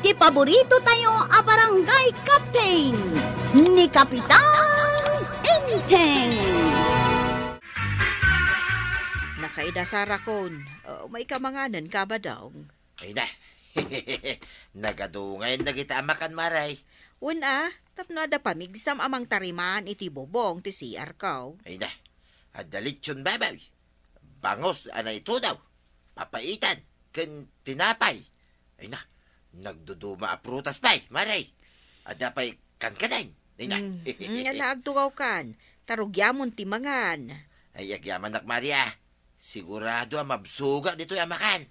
iti paborito tayo a barangay captain ni Kapitan Enteng. Nakaidasara kon, may kamanganan ka ba daw? Ay na, nagadungay na kita amakan maray. Una, tapno da pamigsam amang tariman iti bobong ti CR kaw. Ay na, adalit yun babaw. Bangos, anay ito daw. Papaitan, kan tinapay. Ay na, nagduduma a prutas pa'y, maray. Adapay kan kadain. Ay na. Nga naagtugaw kan, tarugyamon ti mangan. Ay agyaman nak Maria. Sigurado mabsuga dito yung makan.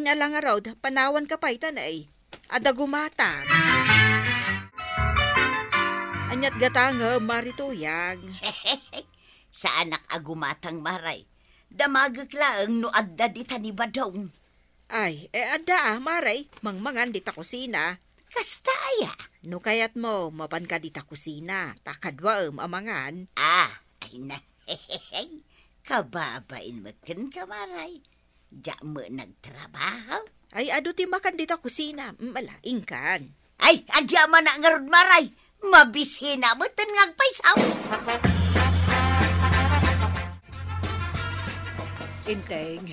Alang araw, panawan ka pa itan ay. Ada gumatag. Anyat gatang marituyang. Sa anak agumatang maray, damagaglaang no adda di taniba daw. Ay, ada maray, mangmangan dita kusina. Kastaya. No kayat mo, mapan ka dita kusina, takadwaam amangan. Ay na, kababain makin ka maray. Diya mo nagtrabaho? Ay, ado ti makan dita kusina, malaing kan. Ay, agyaman na nga ron maray. Mabisina mo tangag paisaw. Inteng,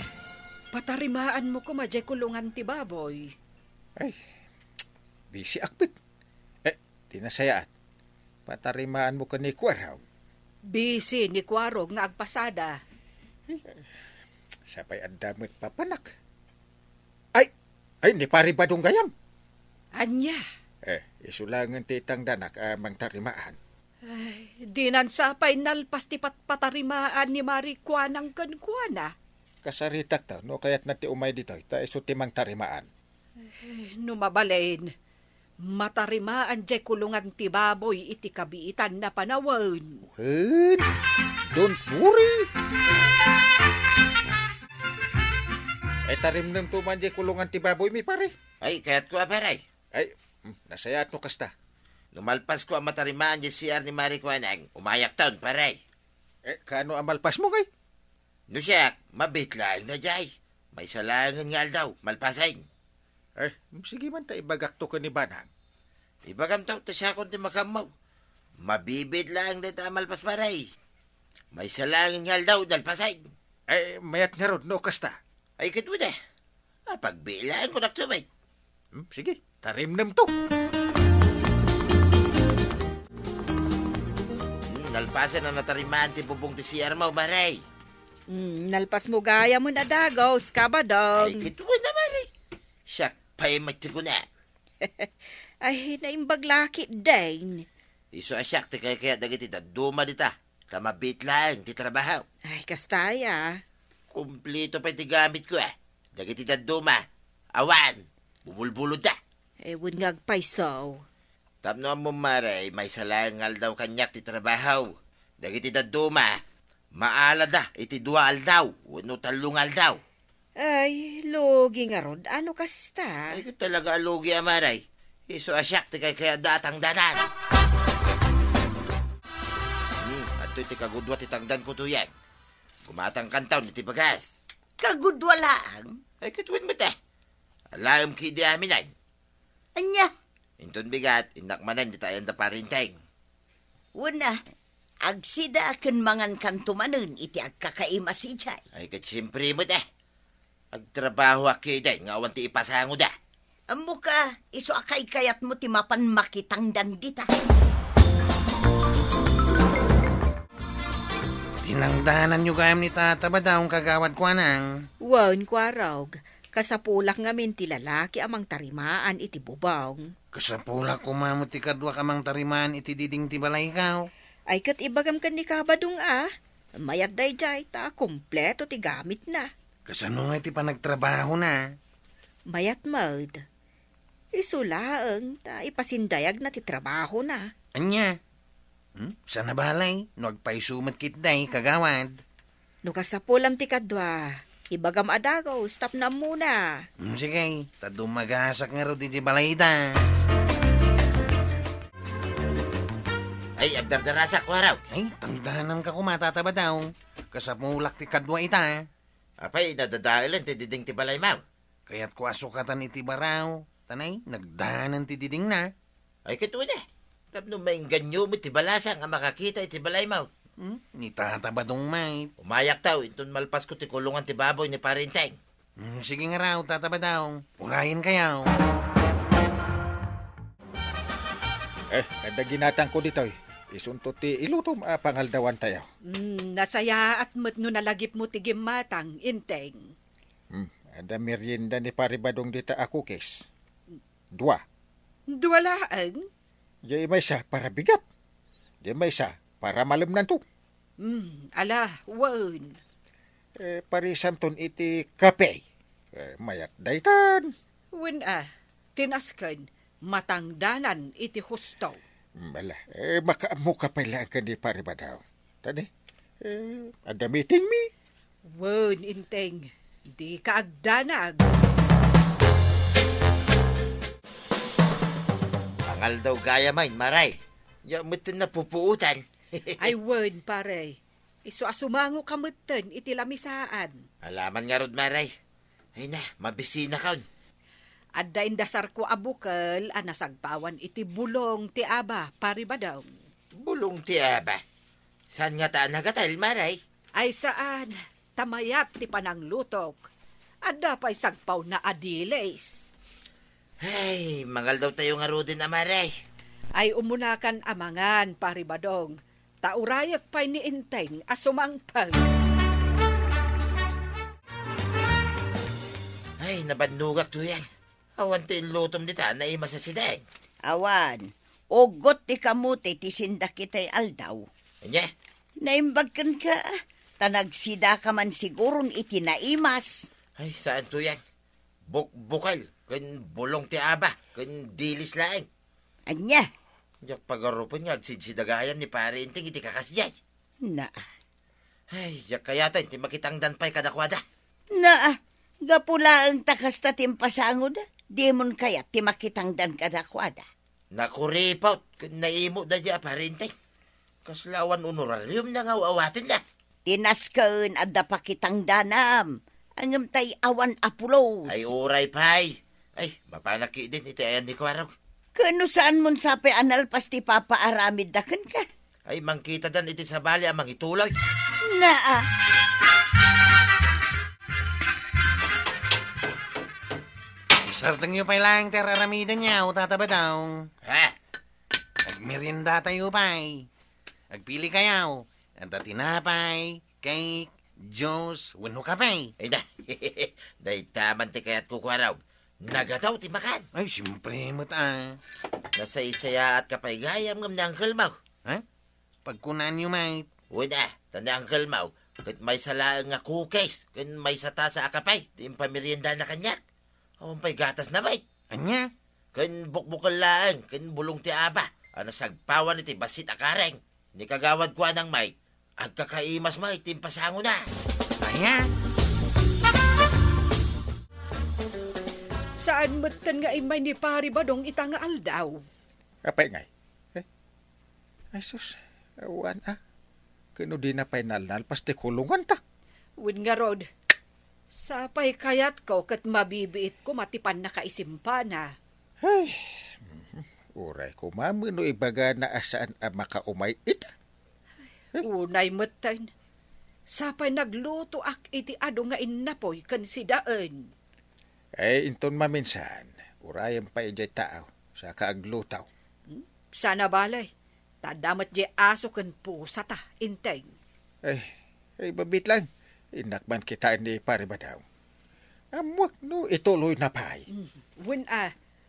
patarimaan mo ko madya kulungan ti baboy. Ay, di si akbit. Tinasayaan. Patarimaan mo ka ni Kwaraw. Bisi ni Kwarog nga agpasada. Sapay ang damit papanak. Ay, ni pari ba dong gayam? Anya? Isulangan titang danak amang tarimaan. Ay, di nansapay nalpas ti patarimaan ni Marikwanang kankwana. Kasaritak ta, no kaya't nati umay dito, ta iso timang tarimaan. Numabalain, matarimaan jay kulungan ti baboy iti kabiitan na panawan. Wen, don't worry. Ay tarim nang tuman jay kulungan ti baboy mi pare. Ay, kaya't ko aparay. Ay, nasayat no kasta. Lumalpas ko ang matarimaan di CR ni Marie Kwanang. Umayak taon, paray. Kano ang malpas mo kay? No siya, mabitlaan na jay. May salangan nga daw, malpasain. Sige man ta ibagak to ka ni Banang. Ibagam taw, ta siya kung ti makamaw. Mabibid lang na ta malpas, paray. May salangan nga daw, dalpasain. Mayat nga ron, no kasta. Ay, katwa na. Pagbilaan ko naktubay. Sige, tarimnam to. Nalpasan na natarimaan ti bubong ti CR mo, maray. Nalpas mo gaya mo na dagos, kabadong. Ay, katwa na, maray. Siya, paimat ko na. Ay, naimbaglaki din. Iso asyak, ti kaya dagiti ta, duma dita. Tamabit lang, ti trabaho. Ay, kastaya. Kumplito pa ti gamit ko, Dagiti ta duma. Awan, bubulbulod da. Ewan ngagpaisaw. Tapno mo maray, may salangal daw kanyak ti trabaho. Dagiti ta duma. Maala da, iti dual daw. Wano talungal daw. Ay, logi nga rod. Ano kasta? Ay, talaga alugi amaray. Iso asyak, ti kaya datang danan. At iti kagudwa ti tangdan ko tuyan. Gumatang kantaw ni ti bagas. Kagudwa lang. Ay, katwin mo ta. Alam ki di aminan. Anya? Inton bigat, inakmanan di tayo da parinteng. Una, agsida akan mangan kantumanon iti agkakaima si Chay. Ay, katsimpri mo ta. Agtrabaho akiday, nga awan ti ipasango da. Amo ka, iso akay kayat mo ti mapan makitang dandita. Tinangdanan nyo gayam ni tata ba daw kagawad ko anang? Wan, Kwarog. Kasapulak ngamin ti lalaki amang tarimaan iti bubong. Kasapulak ko mamot ti kadwa kamang tariman iti diding ti balay ikaw. Ay kat ibagam kan ni kabadong Mayat day jay ta, kompleto ti gamit na. Kasano nga iti panagtrabaho na? Mayat maud. Isulaang ta ipasindayag na ti trabaho na. Anya? Sana balay, no agpaisumat kitday, kagawad. No kasapulam ti kadwa, ibagam adagaw, stop na muna. Sige, tadumagasak nga ro di balay da. Ay, agdardarasak ko araw. Ay, tangdanan ka kumatataba daw. Kasapulak ti kadwa ita. Apay, dadadailan ti diding ti balay mau. Kaya't ko asukatan iti baraw. Tanay, nagdanan ti diding na. Ay katuna. Tapno may ganyo mo ti balasang ang makakita iti balay mo. Ni tatabadong may. Umayak tao, inton malpas ko ti kulungan ti baboy ni Parinteng. Sige nga raw, tatabadaw. Urahin kayaw. Ada ginatang ko dito. Isunto ti ilutom pangaldawan tayo. Nasaya at mat no nalagip mo ti gimatang, Inteng. Ada merienda ni paribadong dita ako, kes. 2. Duwalaan? Di may isa para bigat. Di may isa para malamnan to. Wan. Parisam ton iti kape. Mayat daytan. Wan tinaskan, matangdanan iti husto. Bala, makaamuka pa lang ka ni paribadaw. Tani, ada meeting mi. Wan, Inteng, di ka agdanag. Pangal daw gaya main, maray. Yamutin na pupuutan. Ay, wan, pare. Iso asumango kamutan iti lamisaan. Alaman nga rod, maray. Ay na, mabisina kaon. Adda indasar ko abukal, nasagpawan iti bulong ti aba, paribadaw. Bulong ti aba. Saan nga taan nagatal, maray? Ay saan, tamayat ti pananglutok. Adda pa'y sagpaw na adiles. Ay, mangal daw tayo nga rodin, maray. Ay umunakan amangan, paribadong. Taurayak pa'y ni Inteng asumangpag. Ay, nabadnugak to yan. Awan ti lutom dita na ima sa sideng. Awan, ugot ti kamuti ti sinda kita'y aldaw. Anya? Naimbagkan ka, tanagsida ka man sigurong iti naimas. Ay, saan to yan? Bukal, kan bulong ti aba, kan dilis laeng. Anya? Yak pagarupan nga, agsidsidagayan ni pare inting iti kakasyay. Na, Ay, yak kayatan, ti makitangdan pa'y kadakwada. na, gapula ang takas ta timpasangod, di mon kaya ti makitangdan kadakwada. Nakuripaut, kan naimo da di pare inting. Kaslawan honorarium na nga awatin na. Tinasken adda pa kitang danam. Angem tay awan apulos. Ay, uray pa'y. Ay, mapanaki din iti ayan ni Kwaraw. Kano saan mon sape analpas ti papaaramid daken ka? Ay, mangkita dan iti sa bali amang ituloy. Naa. Isartang nyo pa lang teraramidan niya, tatabadaw. Ha? Agmerienda tayo pa'y. Agpili kayaw. Anta tinapay, cake, juice, wano ka pa'y. Ay na, dahi taman ti kayat kukwaraw. Nagataw ti makan. Ay, siyempre mo't Nasaysaya at kapay gayam ngam ni Uncle Mau. Ha? Pagkunan nyo, mate. Uy na, tani Uncle Mau. Kat may salaang nga cookies. Kan may sata sa akapay. Di pamirienda na kanyak. Awan pa'y gatas na bay. Anya? Kan bukbukal laang. Kan bulong ti aba. Ano sagpawan iti basit akareng. Ni kagawad ko anang may. Agkakaimas may timpasango na. Aya? Saan matan nga imay ni paribadong itanga aldaw? Apay ngay. Ay sus, awan Kano di na pa'y nalnalpas ti kulungan ta. Win nga rod, sapay kayat ko kat mabibiit ko matipan na kaisimpana. Ay, uray ko no ibaga na asaan makaumay ita. Unay matan, sapay nagluto ak iti ado nga inapoy kan sidaan. Ay, inton maminsan, urayan pa ijay tao sa kaaglutaw. Sana balay, tadamat di aso kan pusa ta, Inteng. Ay, babit lang. Inakman kita ni paribadaw. Amwak no, ituloy na pa'y. Win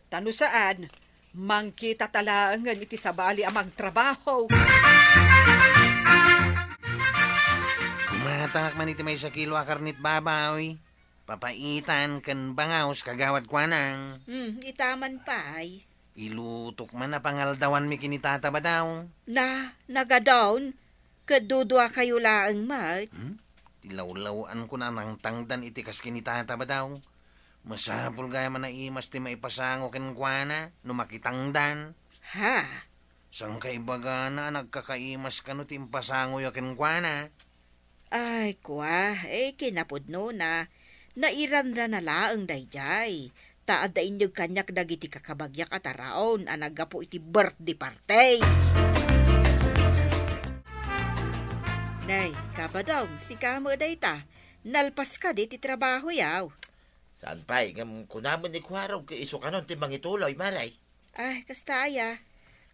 tano saan, mangkita talangan iti sabali amang trabaho. Kumatangak man iti may sakilo akarnit babaw. Papaitan kan bangaws kagawad kwa nang. Itaman pa ay. Ilutok man na pangaldawan mi kinitataba daw. Nagadawn, kadudwa kayo laang mat. Tilawlawan ko na nang tangdan iti kas kinitataba daw. Masapul gaya man na imas ti maipasango ken kwa na, numakitangdan. Ha? Sang kaibaga na nagkakaimas ka no timpasango ya ken kwa na. Ay, kwa, kinapudno na. Nairan na laang dayjay. taada inyog kanyak dagiti kakabagyak at araon anaga po iti birthday party. Nay, kabadong, si kamo dayta, nalpas ka di ti trabaho yaw. Saan pa'y? Ngam kunaman ni Kuwaraw kay iso kanon ti mangituloy, maray. Ay, kasta aya.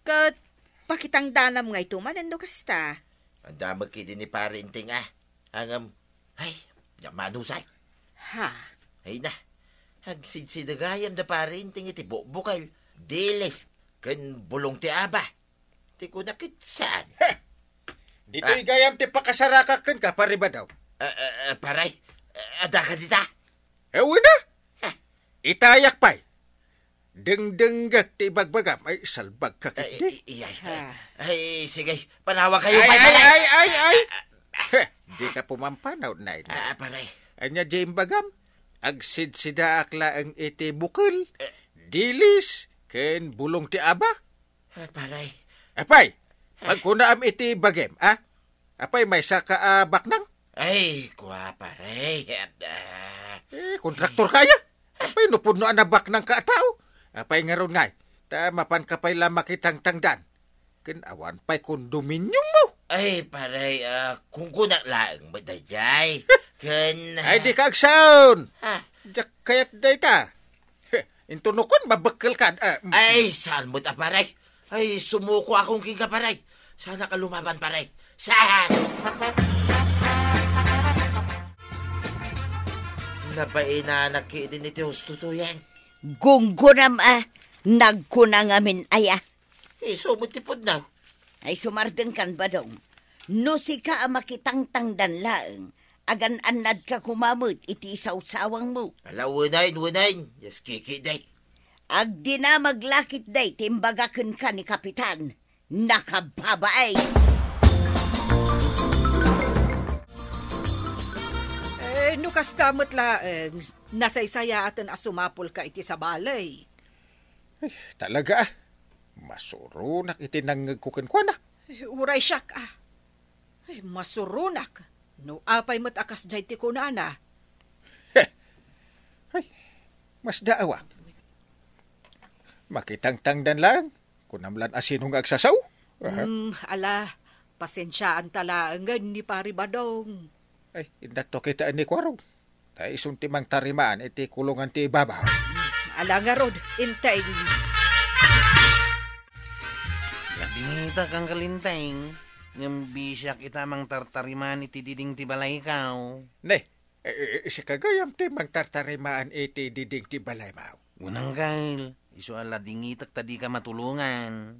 Kat, pakitang danam nga ito manando kasta. Ang damag kiti ni parinting Hangam, ay, manusay. Ha? Ay na, hagsidsidagayam da parinting iti bukal, diles, kan bulong ti aba. Ti ko nakit saan? Dito'y gayam ti pakasarakakan ka, pariba daw. Paray, ada ka dita? Ewan na. Itayak pa'y. Dengdenggak ti bagbagam. Ay, salbag ka kiti. Ay, sige, panawa kayo Ay, pa. ay. Di ka pumampanaw na. Paray. Anya jim bagam. Agsid-sida akla ang iti bukal. Dilis. Ken bulong ti aba. Paray. Apay, pagkunaam iti bagem, Apay, may saka baknang. Ay, kuha paray. Kontraktor kaya. Apay, nupod no anabak ng kaatao. Apay nga ron ngay. Mapan ka pa'y lamakitang tangdan. Ken awan pa'y kondominium mo. Ay, paray, kung kunak lang, madayay. Ken... Ay, di ka agsaon. Ha? Diyak kayat day ta. Intunukon, babakal ka. Ay, saan mo ta, paray? Ay, sumuko akong king ka, paray. Sana ka lumaban, paray. Saan? Nabae na nakidin iti husto to yan. Gunggunam nagkunang amin aya. Sumutipod na. Ay sumardeng kan ba daw? No si ka makitangtang danlaeng, agan anad ka kumamot iti isaw-sawang mo. Ala, unayin. Yes, kiki day. Agdi na maglakit day, timbagakan ka ni Kapitan. Nakababaay. Nukas damot laeng, nasaysaya atin asumapol ka iti sa balay. Ay, talaga masurunak iti nangagkukin ko na. Uray siyak Ay, masurunak. No apay mo't akas jay ti kunana. Ay, mas daawak. Makitang-tangdan lang. Kunamlan asinong agsasaw. Ala, pasensyaan talaangan ni Pari Badong. Ay, indak to kita ni Kuwaraw. Tayo isuntimang tarimaan iti kulungan ti ibabaw. Ala nga rod, intay. Ladingita kang kalinteng. Ngam bisyak itamang tartariman iti diding ti balay kaw. Ne, si kagayam ti magtartarimaan iti diding ti balay maw. Unang kail, iso ala dingitak tadi ka matulungan.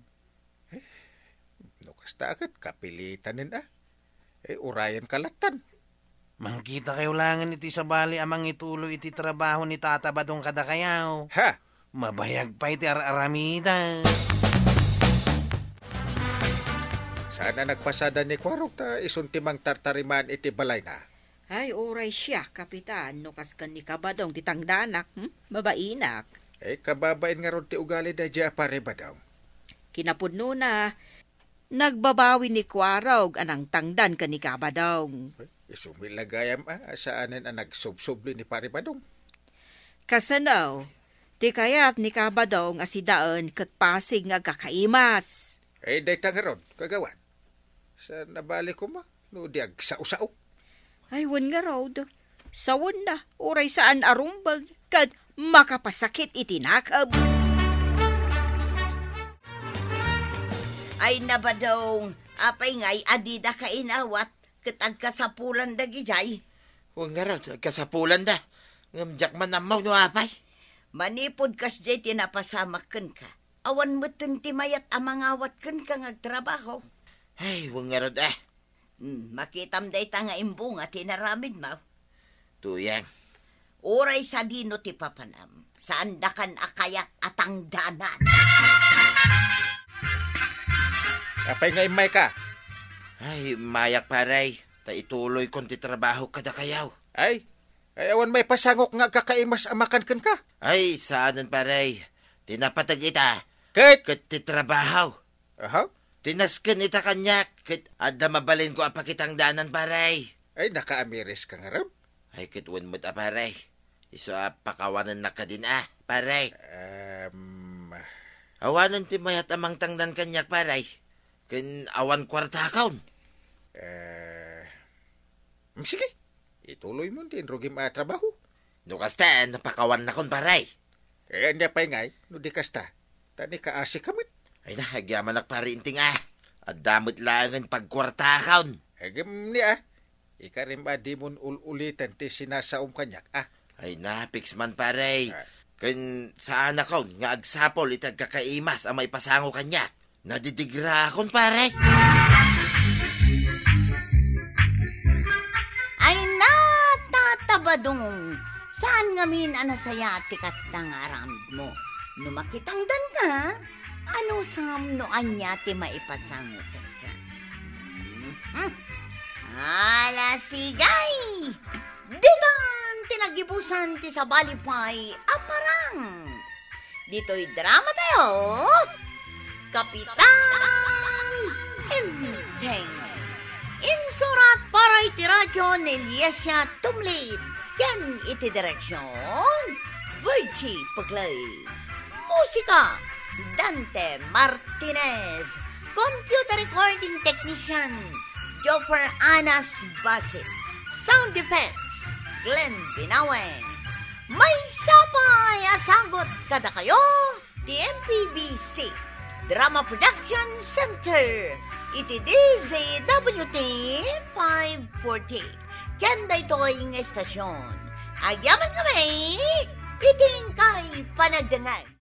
Nukas takat, kapilitan nin urayan kalatan. Mangkita kayo langan iti sa bali amang ituloy iti trabaho ni Tata Badong kada kayaw. Ha? Mabayag pa iti aramida. Sana nagpasada ni Kuwaraw ta isuntimang tartariman iti balay na. Ay, oray siya, Kapitan. Nukas kan ni Kabadong titangdanak. Mabainak. Kababain nga ron ti ugali da dya pare ba daw? Kinapudno na, nagbabawi ni Kuwaraw anang tangdan ka ni Kabadong. Isumilagayam saanin ang nagsubsubli ni pare ba daw? Kasanaw, ti kayat ni Kabadong asidaan kat pasig nga kakaimas. Day tangaron, kagawan. Sa nabali ko no di agsao-sao. Ay, wan nga raw. Sawon na, oray saan arumbag, kad makapasakit itinakab. Ay nabadong, apay ngay adida ka inawat, katag kasapulan da gijay. Huwag nga raw, kasapulan da. Ngamjak man namaw no apay. Manipod kas jay tinapasamakan ka. Awan mo timayat amangawat kan ka ngagtrabaho. Ay, huwag nga raw Makitam day ta nga imbunga tinaramid mo. Tuyang. Oray sa dino ti papanam, saan dakan akayat atang danan. Apay nga imay ka. Ay, mayak paray. Ta ituloy kon ti trabaho kada kayaw. Ay, awan may pasangok nga kakaimas amakan kan ka. Ay, saanan paray. Tinapatag ita. Kait! Kat ti trabaho. Aha? Tinasken ita kanyak. Kat adda mabalin ko apakitang danan paray. Ay, nakaamiris ka nga ram. Ay, kitwan mo't aparay. Iso pakawanan na ka din paray. Um, Awanan ti mayat amang tangdan kanyak paray. Ken awan kwarta kaon. Sige, ituloy mo din, rugim trabaho. No kasta, napakawan na kon paray. Hindi pa ngay, no di kasta. Tani kaasi kamit. Ay na, agyaman ak parinting At damot lang ang pagkwarta kaon. Agam ni Ika rin ba di mo ulitan ti sinasaom kanyak Ay na, fix man paray. Ah. Ken saan kaon nga agsapol itag kakaimas ang may pasango kanyak. Nadidigra kon paray. Ay natatabadong. Saan ngamin anasaya ti kasta nga aramid mo? Numakitangdan ka, ano sam no anya ti maipasango ka? Ala sigay! Ditan tinagibusan ti sa balipay aparang. Dito'y drama tayo. Kapitan Enteng. Insurat para iti radyo ni Liesia Tumlit. Yan iti direksyon. Virgie Paglay. Musika Dante Martinez. Computer recording technician Joffer Anas Basit. Sound effects Glenn Binaweng. May sapay asagot kada kayo di MPBC Drama Production Center iti DZWT 540 kanda ito'y ng estasyon. Agyaman kami iting kay panagdangay.